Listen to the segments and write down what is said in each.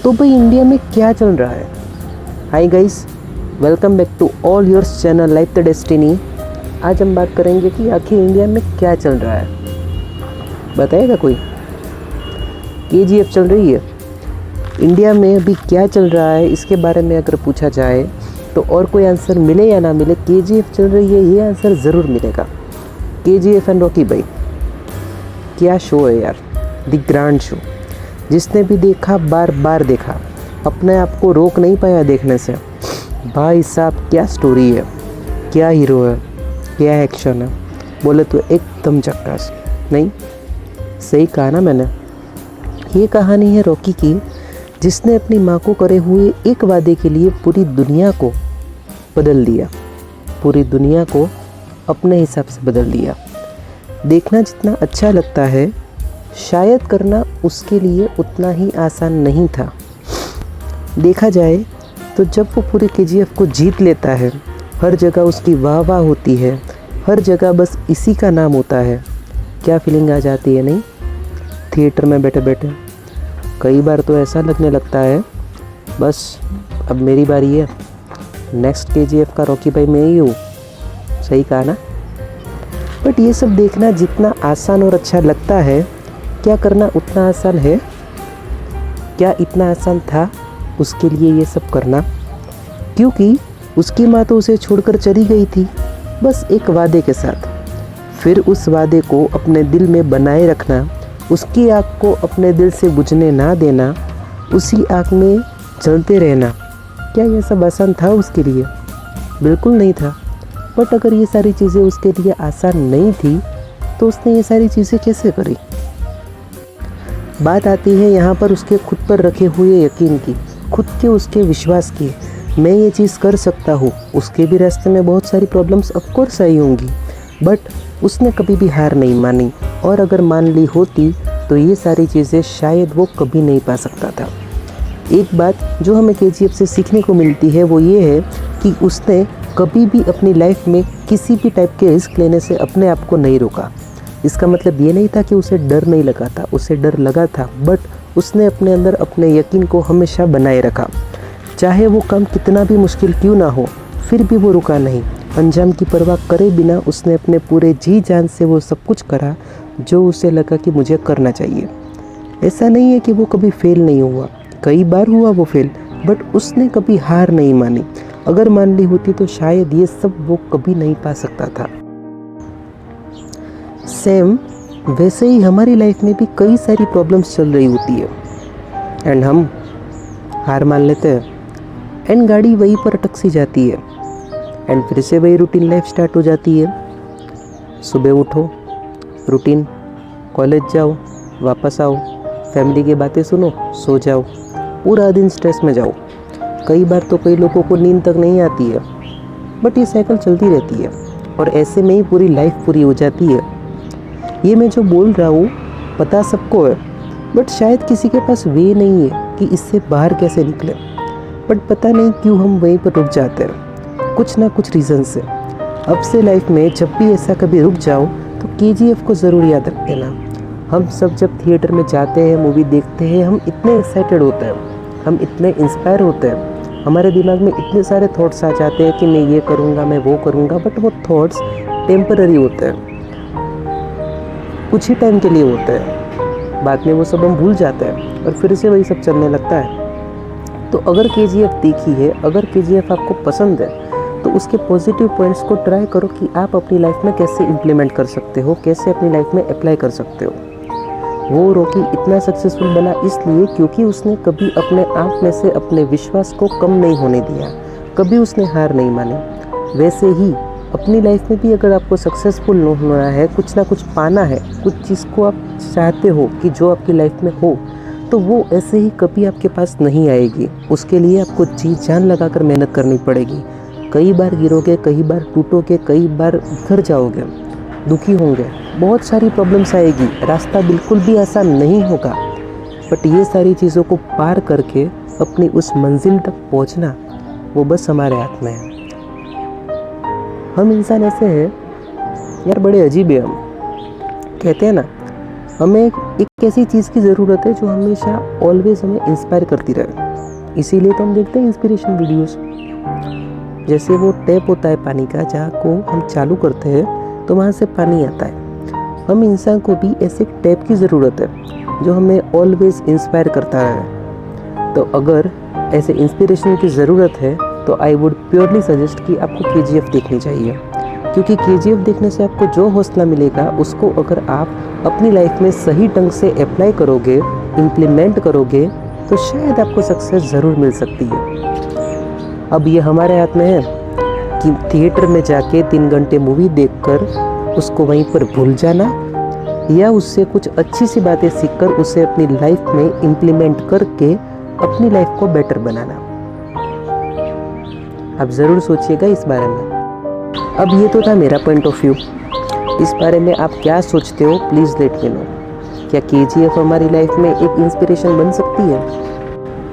तो भाई इंडिया में क्या चल रहा है? Hi guys, welcome back to all your channel Life the Destiny. आज हम बात करेंगे कि आखिर इंडिया में क्या चल रहा है। बताएगा कोई? केजीएफ चल रही है। इंडिया में अभी क्या चल रहा है इसके बारे में अगर पूछा जाए तो और कोई आंसर मिले या ना मिले, केजीएफ चल रही है ये आंसर ज़रूर मिलेगा। केजीएफ एंड रॉकी भाई, क्या शो है यार, द ग्रैंड शो। जिसने भी देखा बार बार देखा, अपने आप को रोक नहीं पाया देखने से। भाई साहब क्या स्टोरी है, क्या हीरो है, क्या एक्शन है, बोले तो एकदम झकास। नहीं, सही कहा ना मैंने। ये कहानी है रॉकी की, जिसने अपनी माँ को करे हुए एक वादे के लिए पूरी दुनिया को बदल दिया, पूरी दुनिया को अपने हिसाब से बदल दिया। देखना जितना अच्छा लगता है, शायद करना उसके लिए उतना ही आसान नहीं था। देखा जाए तो जब वो पूरे केजीएफ को जीत लेता है, हर जगह उसकी वाह वाह होती है, हर जगह बस इसी का नाम होता है, क्या फीलिंग आ जाती है नहीं? थिएटर में बैठे बैठे कई बार तो ऐसा लगने लगता है बस अब मेरी बारी है, नेक्स्ट केजीएफ का रॉकी भाई मैं ही हूँ। सही कहा ना? बट ये सब देखना जितना आसान और अच्छा लगता है, क्या करना उतना आसान है? क्या इतना आसान था उसके लिए ये सब करना? क्योंकि उसकी माँ तो उसे छोड़कर चली गई थी, बस एक वादे के साथ। फिर उस वादे को अपने दिल में बनाए रखना, उसकी आग को अपने दिल से बुझने ना देना, उसी आग में जलते रहना, क्या ये सब आसान था उसके लिए? बिल्कुल नहीं था। बट अगर ये सारी चीज़ें उसके लिए आसान नहीं थी तो उसने ये सारी चीज़ें कैसे करी? बात आती है यहाँ पर उसके खुद पर रखे हुए यकीन की, खुद के उसके विश्वास की। मैं ये चीज़ कर सकता हूँ। उसके भी रास्ते में बहुत सारी प्रॉब्लम्स ऑफकोर्स आई होंगी, बट उसने कभी भी हार नहीं मानी। और अगर मान ली होती तो ये सारी चीज़ें शायद वो कभी नहीं पा सकता था। एक बात जो हमें केजीएफ से सीखने को मिलती है वो ये है कि उसने कभी भी अपनी लाइफ में किसी भी टाइप के रिस्क लेने से अपने आप को नहीं रोका। इसका मतलब ये नहीं था कि उसे डर नहीं लगा था, उसे डर लगा था, बट उसने अपने अंदर अपने यकीन को हमेशा बनाए रखा। चाहे वो काम कितना भी मुश्किल क्यों ना हो, फिर भी वो रुका नहीं। अंजाम की परवाह करे बिना उसने अपने पूरे जी जान से वो सब कुछ करा जो उसे लगा कि मुझे करना चाहिए। ऐसा नहीं है कि वो कभी फेल नहीं हुआ, कई बार हुआ वो फेल, बट उसने कभी हार नहीं मानी। अगर मान ली होती तो शायद ये सब वो कभी नहीं पा सकता था। सेम वैसे ही हमारी लाइफ में भी कई सारी प्रॉब्लम्स चल रही होती है एंड हम हार मान लेते हैं एंड गाड़ी वहीं पर अटक सी जाती है एंड फिर से वही रूटीन लाइफ स्टार्ट हो जाती है। सुबह उठो, रूटीन, कॉलेज जाओ, वापस आओ, फैमिली की बातें सुनो, सो जाओ, पूरा दिन स्ट्रेस में जाओ। कई बार तो कई लोगों को नींद तक नहीं आती है, बट ये साइकिल चलती रहती है और ऐसे में ही पूरी लाइफ पूरी हो जाती है। ये मैं जो बोल रहा हूँ पता सबको है, बट शायद किसी के पास वे नहीं है कि इससे बाहर कैसे निकले। बट पता नहीं क्यों हम वहीं पर रुक जाते हैं, कुछ ना कुछ रीज़न से। अब से लाइफ में जब भी ऐसा कभी रुक जाओ तो केजीएफ को ज़रूर याद रख देना। हम सब जब थिएटर में जाते हैं, मूवी देखते हैं, हम इतने एक्साइटेड होते हैं, हम इतने इंस्पायर होते हैं, हमारे दिमाग में इतने सारे थॉट्स आ जाते हैं कि मैं ये करूँगा, मैं वो करूँगा, बट वो थॉट्स टेम्पररी होते हैं, कुछ ही टाइम के लिए होते हैं। बाद में वो सब हम भूल जाते हैं और फिर से वही सब चलने लगता है। तो अगर केजीएफ देखी है, अगर केजीएफ आपको पसंद है, तो उसके पॉजिटिव पॉइंट्स को ट्राई करो कि आप अपनी लाइफ में कैसे इम्प्लीमेंट कर सकते हो, कैसे अपनी लाइफ में अप्लाई कर सकते हो। वो रॉकी इतना सक्सेसफुल बना इसलिए क्योंकि उसने कभी अपने आप में से अपने विश्वास को कम नहीं होने दिया, कभी उसने हार नहीं मानी। वैसे ही अपनी लाइफ में भी अगर आपको सक्सेसफुल होना है, कुछ ना कुछ पाना है, कुछ चीज़ को आप चाहते हो कि जो आपकी लाइफ में हो, तो वो ऐसे ही कभी आपके पास नहीं आएगी। उसके लिए आपको जी जान लगाकर मेहनत करनी पड़ेगी। कई बार गिरोगे, कई बार टूटोगे, कई बार बिखर जाओगे, दुखी होंगे, बहुत सारी प्रॉब्लम्स आएगी, रास्ता बिल्कुल भी आसान नहीं होगा। बट ये सारी चीज़ों को पार करके अपनी उस मंजिल तक पहुंचना, वो बस हमारे हाथ में है। हम इंसान ऐसे हैं यार, बड़े अजीब है हम। कहते हैं ना हमें एक ऐसी चीज़ की ज़रूरत है जो हमेशा ऑलवेज हमें इंस्पायर करती रहे। इसीलिए तो हम देखते हैं इंस्पिरेशन वीडियोस। जैसे वो टैप होता है पानी का, जहाँ को हम चालू करते हैं तो वहाँ से पानी आता है। हम इंसान को भी ऐसे टैप की ज़रूरत है जो हमें ऑलवेज इंस्पायर करता रहे। तो अगर ऐसे इंस्पिरेशन की ज़रूरत है तो आई वुड प्योरली सजेस्ट कि आपको KGF देखनी चाहिए, क्योंकि KGF देखने से आपको जो हौसला मिलेगा उसको अगर आप अपनी लाइफ में सही ढंग से अप्लाई करोगे, इम्प्लीमेंट करोगे, तो शायद आपको सक्सेस ज़रूर मिल सकती है। अब ये हमारे हाथ में है कि थिएटर में जाके 3 घंटे मूवी देखकर उसको वहीं पर भूल जाना, या उससे कुछ अच्छी सी बातें सीखकर उसे अपनी लाइफ में इम्प्लीमेंट करके अपनी लाइफ को बेटर बनाना। आप ज़रूर सोचिएगा इस बारे में। अब ये तो था मेरा पॉइंट ऑफ व्यू। इस बारे में आप क्या सोचते हो, प्लीज़ लेट मी नो। क्या KGF हमारी लाइफ में एक इंस्पिरेशन बन सकती है?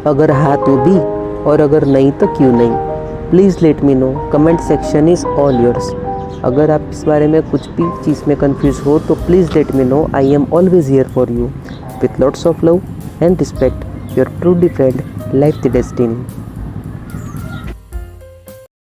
अगर हाँ तो भी, और अगर नहीं तो क्यों नहीं? Please let me know. Comment section is all yours. अगर आप इस बारे में कुछ भी चीज़ में कंफ्यूज हो तो please let me know. I am always here for you with lots of love and respect. Your truly friend, life the destiny.